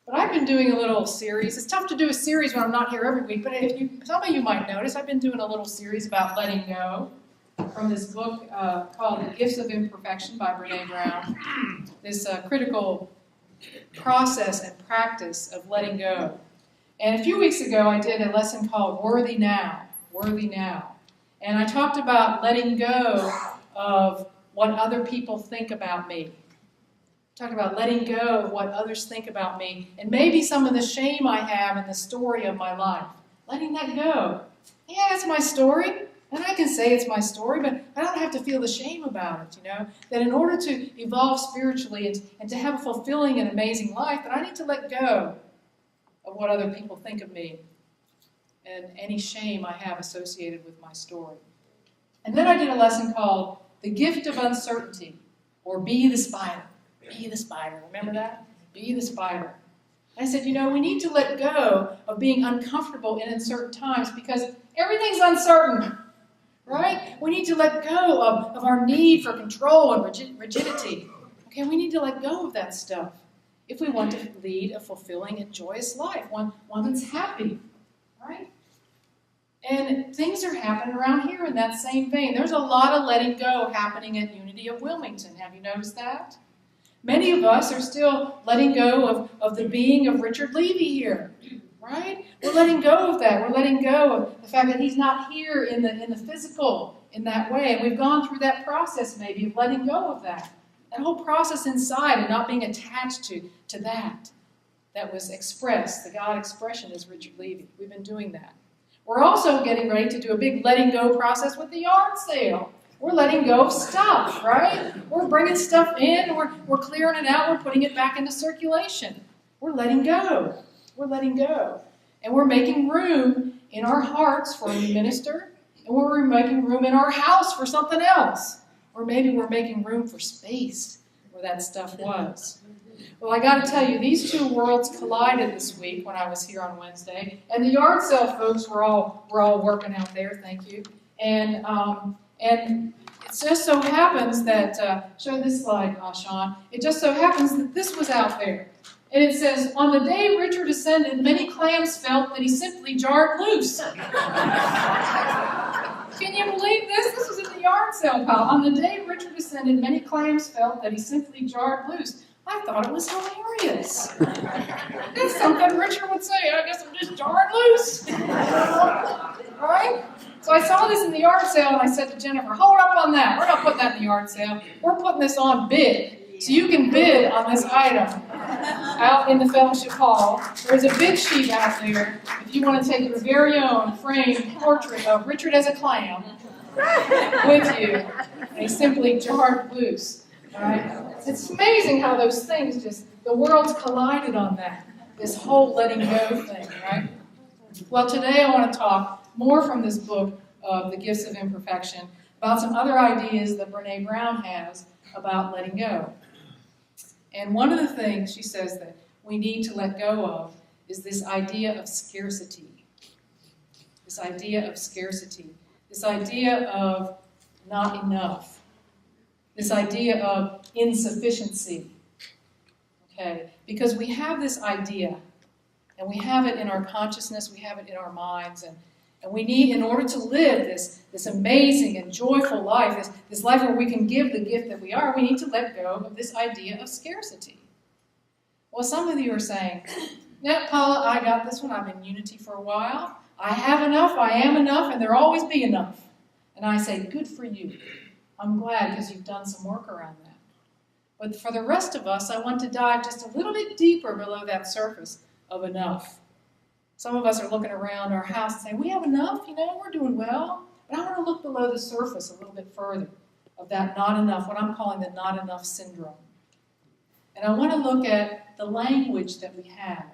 But I've been doing a little series. It's tough to do a series when I'm not here every week, but some of you might notice I've been doing a little series about letting go from this book called The Gifts of Imperfection by Brené Brown. This critical process and practice of letting go. And a few weeks ago, I did a lesson called Worthy Now, Worthy Now. And I talked about letting go of what other people think about me. Talked about letting go of what others think about me, and maybe some of the shame I have in the story of my life. Letting that go. Yeah, it's my story, and I can say it's my story, but I don't have to feel the shame about it, That in order to evolve spiritually and to have a fulfilling and amazing life, that I need to let go of what other people think of me and any shame I have associated with my story. And then I did a lesson called The Gift of Uncertainty, or Be the Spider. Be the spider. Remember that? Be the spider. And I said, we need to let go of being uncomfortable in uncertain times because everything's uncertain, right? We need to let go of our need for control and rigidity. Okay, we need to let go of that stuff if we want to lead a fulfilling and joyous life, one that's happy, right? And things are happening around here in that same vein. There's a lot of letting go happening at Unity of Wilmington. Have you noticed that? Many of us are still letting go of the being of Richard Levy here, right? We're letting go of that. We're letting go of the fact that he's not here in the physical in that way. And we've gone through that process maybe of letting go of that. That whole process inside and not being attached to that was expressed. The God expression is Richard Levy. We've been doing that. We're also getting ready to do a big letting go process with the yard sale. We're letting go of stuff, right? We're bringing stuff in, we're clearing it out, we're putting it back into circulation. We're letting go. We're letting go. And we're making room in our hearts for a new minister, and we're making room in our house for something else. Or maybe we're making room for space where that stuff was. Well, I got to tell you, these two worlds collided this week when I was here on Wednesday, and the yard sale folks were all working out there, thank you. And it just so happens that, show this slide, Sean, it just so happens that this was out there. And it says, on the day Richard ascended, many clams felt that he simply jarred loose. Can you believe this? This was in the yard sale pile. On the day Richard ascended, many clams felt that he simply jarred loose. I thought it was hilarious. That's something Richard would say. I guess I'm just jarring loose. Right? So I saw this in the yard sale, and I said to Jennifer, hold up on that. We're not putting that in the yard sale. We're putting this on bid. So you can bid on this item out in the fellowship hall. There's a bid sheet out there if you want to take your very own framed portrait of Richard as a clam with you. And he simply jarred loose. Right? It's amazing how those things the worlds collided on that. This whole letting go thing, right? Well, today I want to talk more from this book of The Gifts of Imperfection about some other ideas that Brené Brown has about letting go. And one of the things she says that we need to let go of is this idea of scarcity. This idea of scarcity. This idea of not enough. This idea of insufficiency. Okay? Because we have this idea, and we have it in our consciousness, we have it in our minds, and we need, in order to live this amazing and joyful life, this life where we can give the gift that we are, we need to let go of this idea of scarcity. Well, some of you are saying, yeah, Paula, I got this one. I've been in Unity for a while. I have enough, I am enough, and there'll always be enough. And I say, good for you. I'm glad because you've done some work around that. But for the rest of us, I want to dive just a little bit deeper below that surface of enough. Some of us are looking around our house and saying, we have enough, we're doing well. But I want to look below the surface a little bit further of that not enough, what I'm calling the not enough syndrome. And I want to look at the language that we have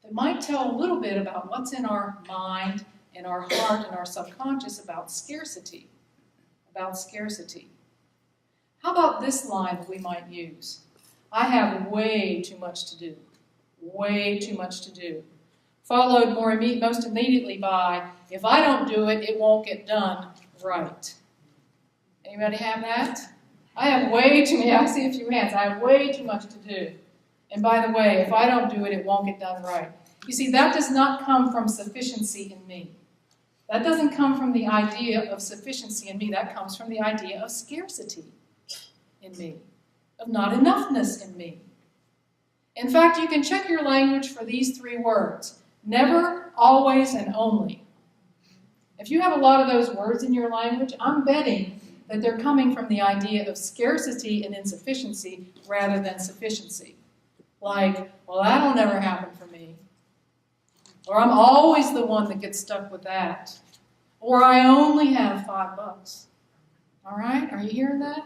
that might tell a little bit about what's in our mind and our heart and our subconscious about scarcity. About scarcity. How about this line that we might use? I have way too much to do. Way too much to do. Followed most immediately by, if I don't do it, it won't get done right. Anybody have that? I have way too many. I see a few hands. I have way too much to do. And by the way, if I don't do it, it won't get done right. You see, that does not come from sufficiency in me. That doesn't come from the idea of sufficiency in me. That comes from the idea of scarcity in me, of not enoughness in me. In fact, you can check your language for these three words: never, always, and only. If you have a lot of those words in your language, I'm betting that they're coming from the idea of scarcity and insufficiency rather than sufficiency. Like, well, that'll never happen for me. Or I'm always the one that gets stuck with that. Or I only have $5. All right? Are you hearing that?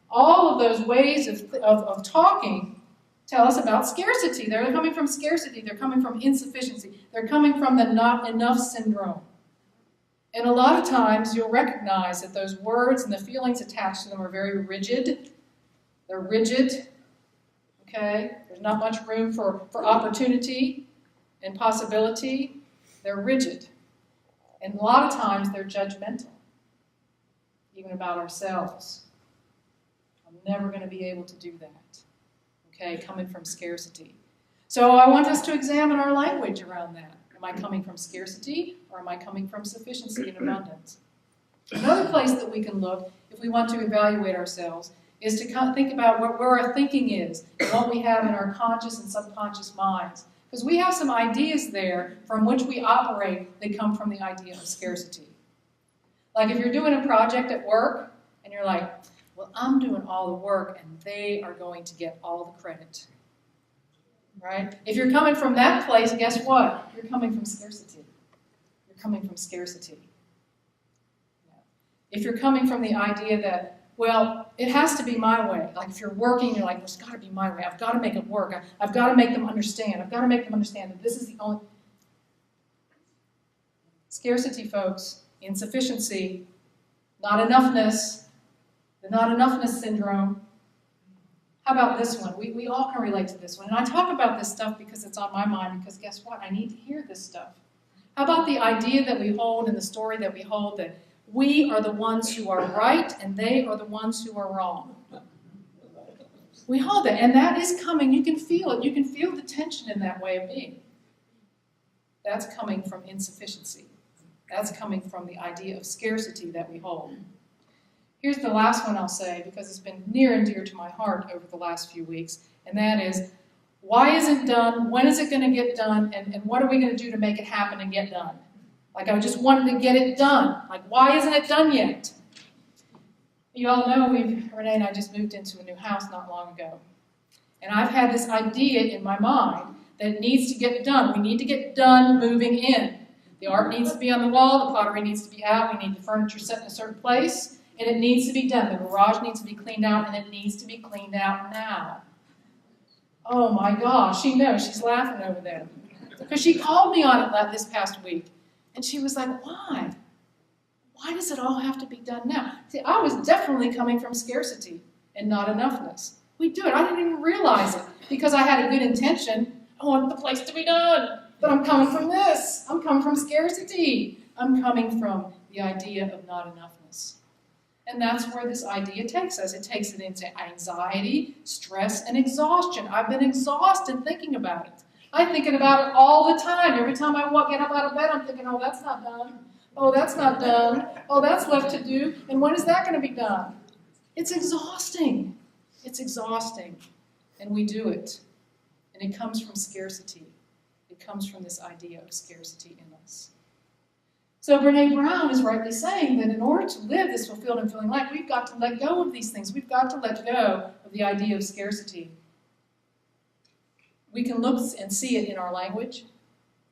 All of those ways of talking tell us about scarcity. They're coming from scarcity. They're coming from insufficiency. They're coming from the not enough syndrome. And a lot of times you'll recognize that those words and the feelings attached to them are very rigid. They're rigid. Okay? There's not much room for opportunity and possibility. They're rigid. And a lot of times they're judgmental, even about ourselves. I'm never going to be able to do that. Okay? Coming from scarcity. So I want us to examine our language around that. Am I coming from scarcity, or am I coming from sufficiency and abundance? Another place that we can look, if we want to evaluate ourselves, is to think about where our thinking is, and what we have in our conscious and subconscious minds. Because we have some ideas there from which we operate that come from the idea of scarcity. Like if you're doing a project at work, and you're like, well, I'm doing all the work, and they are going to get all the credit. Right? If you're coming from that place, guess what? You're coming from scarcity. You're coming from scarcity. If you're coming from the idea that, well, it has to be my way. Like if you're working, you're like, well, it's got to be my way. I've got to make it work. I've got to make them understand. I've got to make them understand that this is the only... Scarcity, folks, insufficiency, not enoughness, the not enoughness syndrome. How about this one? We all can relate to this one. And I talk about this stuff because it's on my mind, because guess what? I need to hear this stuff. How about the idea that we hold and the story that we hold that we are the ones who are right and they are the ones who are wrong? We hold that, and that is coming. You can feel it. You can feel the tension in that way of being. That's coming from insufficiency. That's coming from the idea of scarcity that we hold. Here's the last one I'll say, because it's been near and dear to my heart over the last few weeks, and that is, why isn't it done? When is it going to get done? And what are we going to do to make it happen and get done? Like, I just wanted to get it done. Like, why isn't it done yet? You all know Renee and I just moved into a new house not long ago. And I've had this idea in my mind that it needs to get done. We need to get done moving in. The art needs to be on the wall. The pottery needs to be out. We need the furniture set in a certain place. And it needs to be done. The garage needs to be cleaned out, and it needs to be cleaned out now. Oh my gosh, she knows. She's laughing over there. Because she called me on it this past week. And she was like, why? Why does it all have to be done now? See, I was definitely coming from scarcity and not enoughness. We do it. I didn't even realize it because I had a good intention. I want the place to be done. But I'm coming from this. I'm coming from scarcity. I'm coming from the idea of not enoughness. And that's where this idea takes us. It takes it into anxiety, stress, and exhaustion. I've been exhausted thinking about it. I'm thinking about it all the time. Every time I get up out of bed, I'm thinking, oh, that's not done. Oh, that's not done. Oh, that's left to do. And when is that going to be done? It's exhausting. It's exhausting. And we do it. And it comes from scarcity. It comes from this idea of scarcity in us. So Brené Brown is rightly saying that in order to live this fulfilled and filling life, we've got to let go of these things. We've got to let go of the idea of scarcity. We can look and see it in our language,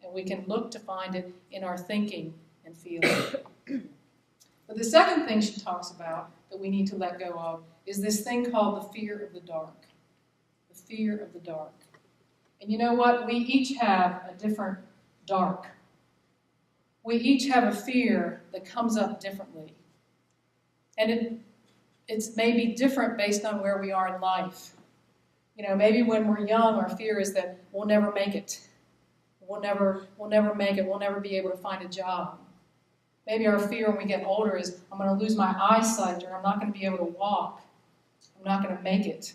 and we can look to find it in our thinking and feeling. But the second thing she talks about that we need to let go of is this thing called the fear of the dark. The fear of the dark. And you know what? We each have a different dark. We each have a fear that comes up differently. And it's maybe different based on where we are in life. You know, maybe when we're young, our fear is that we'll never make it. We'll never make it. We'll never be able to find a job. Maybe our fear when we get older is I'm going to lose my eyesight, or I'm not going to be able to walk. I'm not going to make it,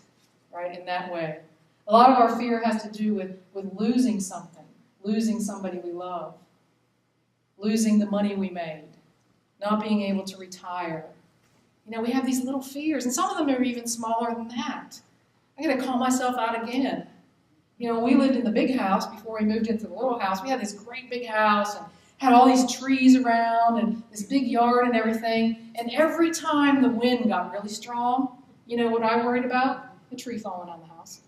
right, in that way. A lot of our fear has to do with losing something, losing somebody we love, losing the money we made, not being able to retire. We have these little fears, and some of them are even smaller than that. I got to call myself out again. We lived in the big house before we moved into the little house. We had this great big house and had all these trees around and this big yard and everything. And every time the wind got really strong, you know what I worried about? The tree falling on the house.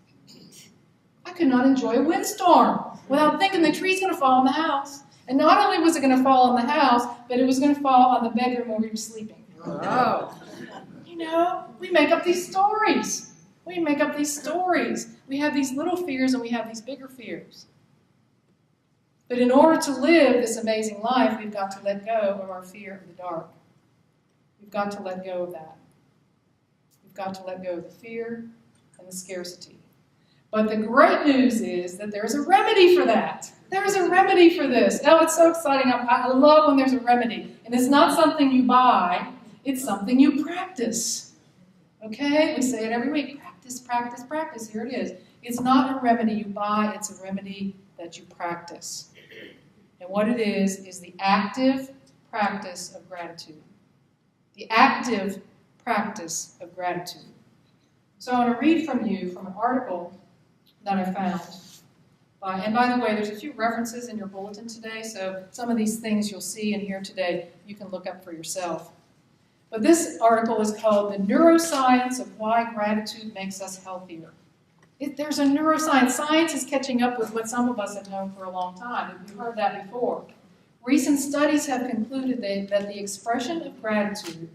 I could not enjoy a windstorm without thinking the tree's going to fall on the house. And not only was it going to fall on the house, but it was going to fall on the bedroom where we were sleeping. Oh. We make up these stories. We have these little fears and we have these bigger fears. But in order to live this amazing life, we've got to let go of our fear of the dark. We've got to let go of that. We've got to let go of the fear and the scarcity. But the great news is that there's a remedy for that. There's a remedy for this. Oh, it's so exciting. I love when there's a remedy. And it's not something you buy. It's something you practice. Okay? We say it every week. Practice, practice, practice. Here it is. It's not a remedy you buy. It's a remedy that you practice. And what it is the active practice of gratitude. The active practice of gratitude. So I want to read from you from an article that I found. And by the way, there's a few references in your bulletin today, so some of these things you'll see and hear today, you can look up for yourself. But this article is called The Neuroscience of Why Gratitude Makes Us Healthier. There's a neuroscience. Science is catching up with what some of us have known for a long time. We've heard that before. Recent studies have concluded that the expression of gratitude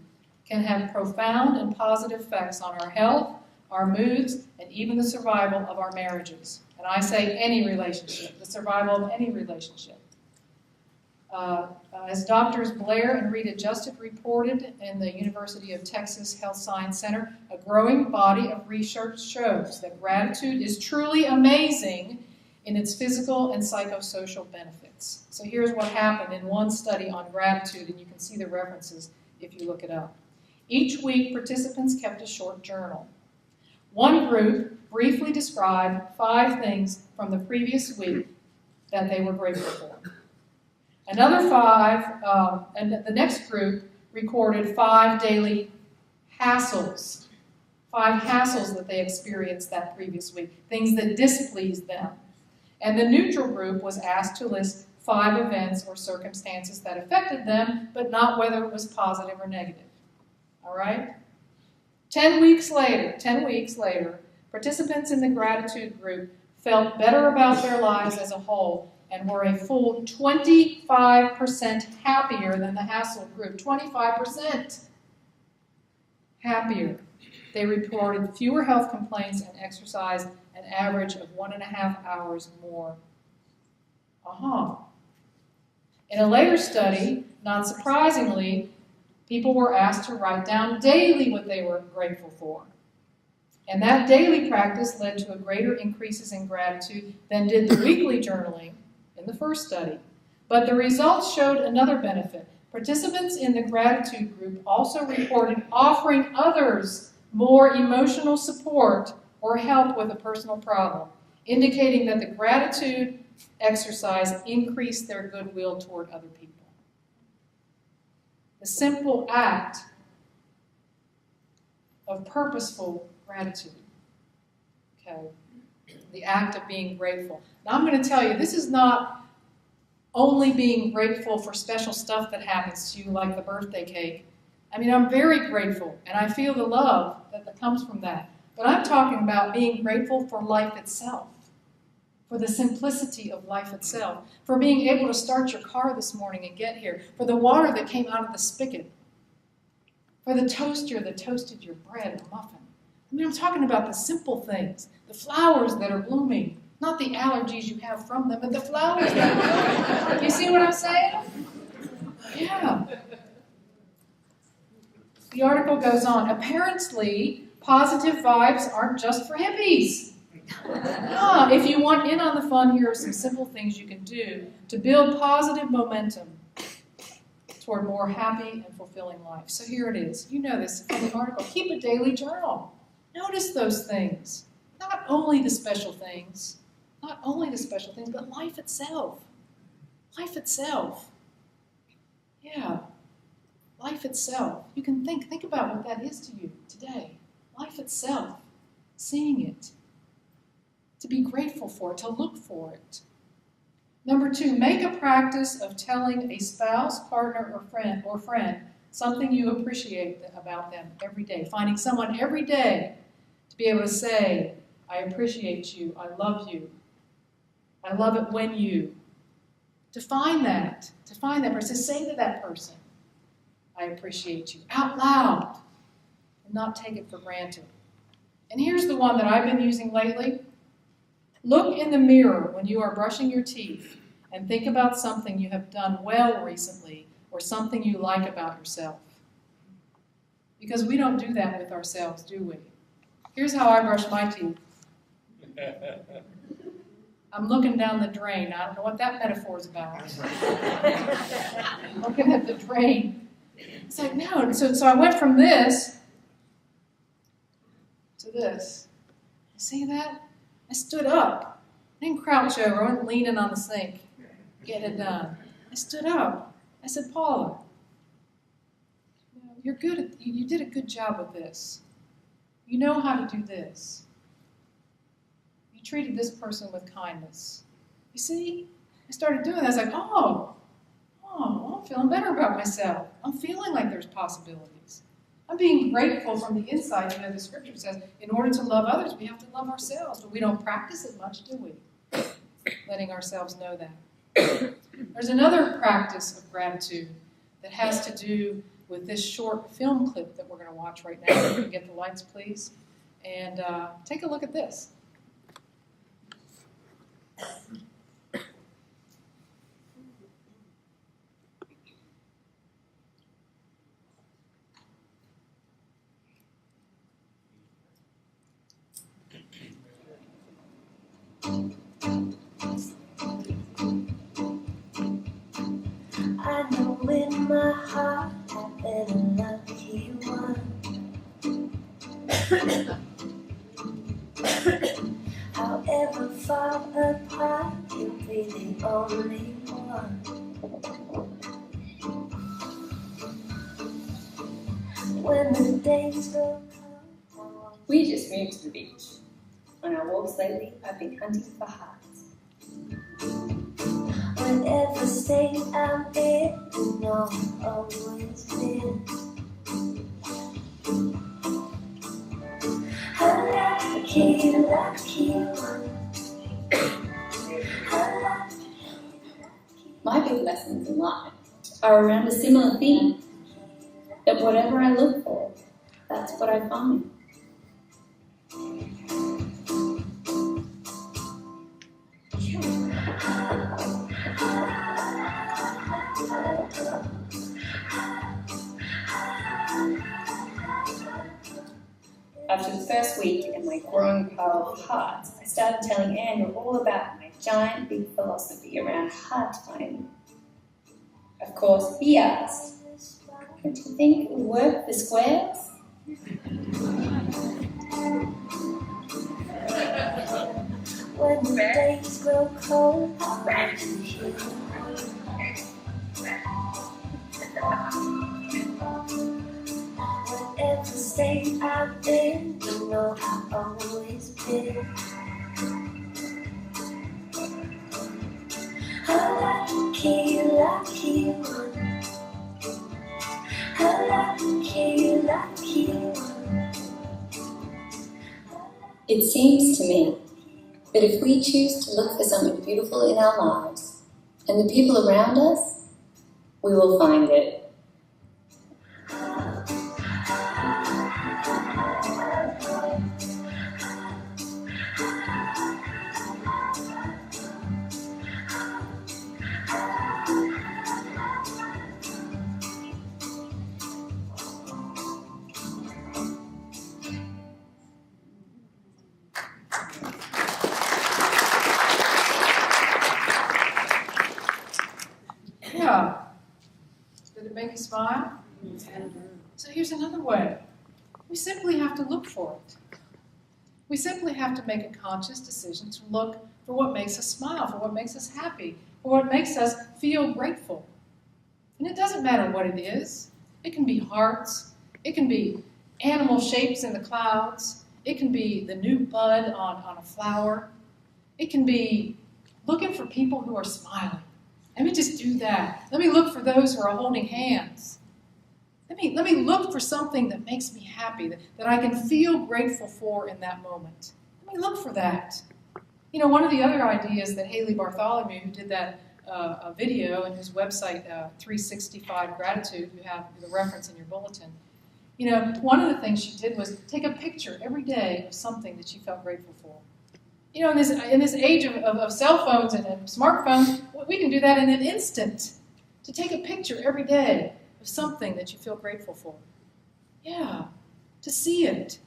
can have profound and positive effects on our health, our moods, and even the survival of our marriages. And I say any relationship, the survival of any relationship. As Doctors Blair and Rita Justin reported in the University of Texas Health Science Center, a growing body of research shows that gratitude is truly amazing in its physical and psychosocial benefits. So here's what happened in one study on gratitude, and you can see the references if you look it up. Each week, participants kept a short journal. One group briefly described 5 things from the previous week that they were grateful for. Another 5, and the next group recorded 5 daily hassles. 5 hassles that they experienced that previous week, things that displeased them. And the neutral group was asked to list 5 events or circumstances that affected them, but not whether it was positive or negative. All right? 10 weeks later, participants in the gratitude group felt better about their lives as a whole and were a full 25% happier than the hassle group. 25% happier. They reported fewer health complaints and exercised an average of 1.5 hours more. In a later study, not surprisingly, people were asked to write down daily what they were grateful for. And that daily practice led to a greater increases in gratitude than did the weekly journaling in the first study. But the results showed another benefit. Participants in the gratitude group also reported offering others more emotional support or help with a personal problem, indicating that the gratitude exercise increased their goodwill toward other people. The simple act of purposeful gratitude. Okay. The act of being grateful. Now I'm going to tell you, this is not only being grateful for special stuff that happens to you, like the birthday cake. I mean, I'm very grateful, and I feel the love that comes from that. But I'm talking about being grateful for life itself, for the simplicity of life itself, for being able to start your car this morning and get here, for the water that came out of the spigot, for the toaster that toasted your bread or muffin. I mean, I'm talking about the simple things, the flowers that are blooming, not the allergies you have from them, but the flowers that are blooming. You see what I'm saying? Yeah. The article goes on. Apparently, positive vibes aren't just for hippies. If you want in on the fun, here are some simple things you can do to build positive momentum toward more happy and fulfilling life. So here it is. You know this from the article. Keep a daily journal. Notice those things. not only the special things, but life itself. Life itself. Yeah, life itself. You can think about what that is to you today. Life itself. Seeing it. To be grateful for it, to look for it. Number 2, make a practice of telling a spouse, partner, or friend something you appreciate about them every day. Finding someone every day to be able to say, I appreciate you, I love you, I love it when you. To find that person, to say to that person, I appreciate you, out loud, and not take it for granted. And here's the one that I've been using lately. Look in the mirror when you are brushing your teeth and think about something you have done well recently or something you like about yourself. Because we don't do that with ourselves, do we? Here's how I brush my teeth. I'm looking down the drain. I don't know what that metaphor is about. I'm looking at the drain. It's like, no. So I went from this to this. You see that? I stood up. I didn't crouch over. I wasn't leaning on the sink, getting it done. I stood up. I said, Paula, you're good. You did a good job with this. You know how to do this. You treated this person with kindness. You see? I started doing that. I was like, oh, I'm feeling better about myself. I'm feeling like there's possibilities. I'm being grateful from the inside. You know, the scripture says, in order to love others, we have to love ourselves. But we don't practice it much, do we? Letting ourselves know that. There's another practice of gratitude that has to do with this short film clip that we're going to watch right now. If we can get the lights, please. And take a look at this. I know in my heart I've been a lucky one. However far apart, you'll be the only one. When the days go cold, We just moved to the beach. On our walks lately, I've been hunting for hearts. whatever state I'm in, you know I've always been. A lucky one. My big lessons in life are around a similar theme. That whatever I look for, that's what I find. After the first week in my growing pile of hearts, I started telling Andrew all about my giant big philosophy around heart finding. Of course, he asked, don't you think it would work for squares? When the days grow cold, I want to hear whatever state I'm in, you know I've always been. A lucky one. A lucky one. It seems to me that if we choose to look for something beautiful in our lives and the people around us, we will find it. Yeah. Did it make you smile? So here's another way. We simply have to look for it. We simply have to make a conscious decision to look for what makes us smile, for what makes us happy, for what makes us feel grateful. And it doesn't matter what it is. It can be hearts. It can be animal shapes in the clouds. It can be the new bud on a flower. It can be looking for people who are smiling. Let me just do that. Let me look for those who are holding hands. Let me look for something that makes me happy, that I can feel grateful for in that moment. Let me look for that. You know, one of the other ideas that Haley Bartholomew, who did that a video in his website, 365 Gratitude, you have the reference in your bulletin. You know, one of the things she did was take a picture every day of something that she felt grateful for. You know, in this age of cell phones and smartphones, we can do that in an instant. To take a picture every day of something that you feel grateful for. Yeah, to see it.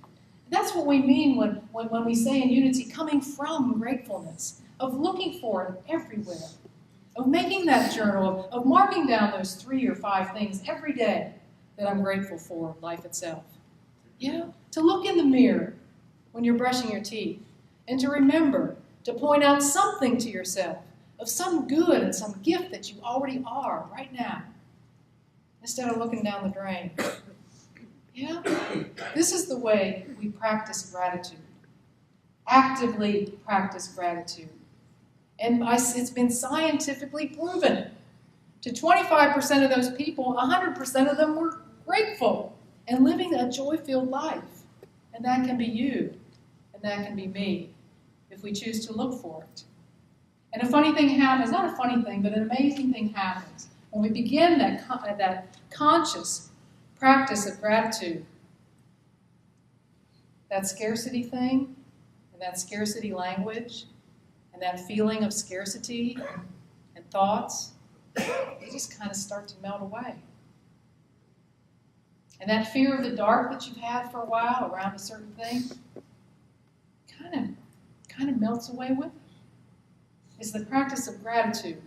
That's what we mean when we say in Unity, coming from gratefulness, of looking for it everywhere, of making that journal, of marking down those 3 or 5 things every day that I'm grateful for in life itself. Yeah, to look in the mirror when you're brushing your teeth, and to remember to point out something to yourself of some good and some gift that you already are right now, instead of looking down the drain. Yeah? This is the way we practice gratitude. Actively practice gratitude. And it's been scientifically proven. To 25% of those people, 100% of them were grateful and living a joy-filled life. And that can be you, and that can be me, if we choose to look for it. And a funny thing happens, not a funny thing, but an amazing thing happens. When we begin that conscious practice of gratitude, that scarcity thing, and that scarcity language, and that feeling of scarcity and thoughts, they just kind of start to melt away. And that fear of the dark that you've had for a while around a certain thing kind of melts away with it. It's the practice of gratitude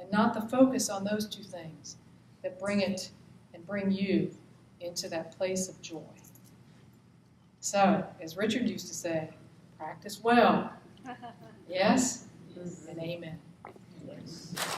and not the focus on those two things that bring it and bring you into that place of joy. So, as Richard used to say, practice well. Yes? And amen.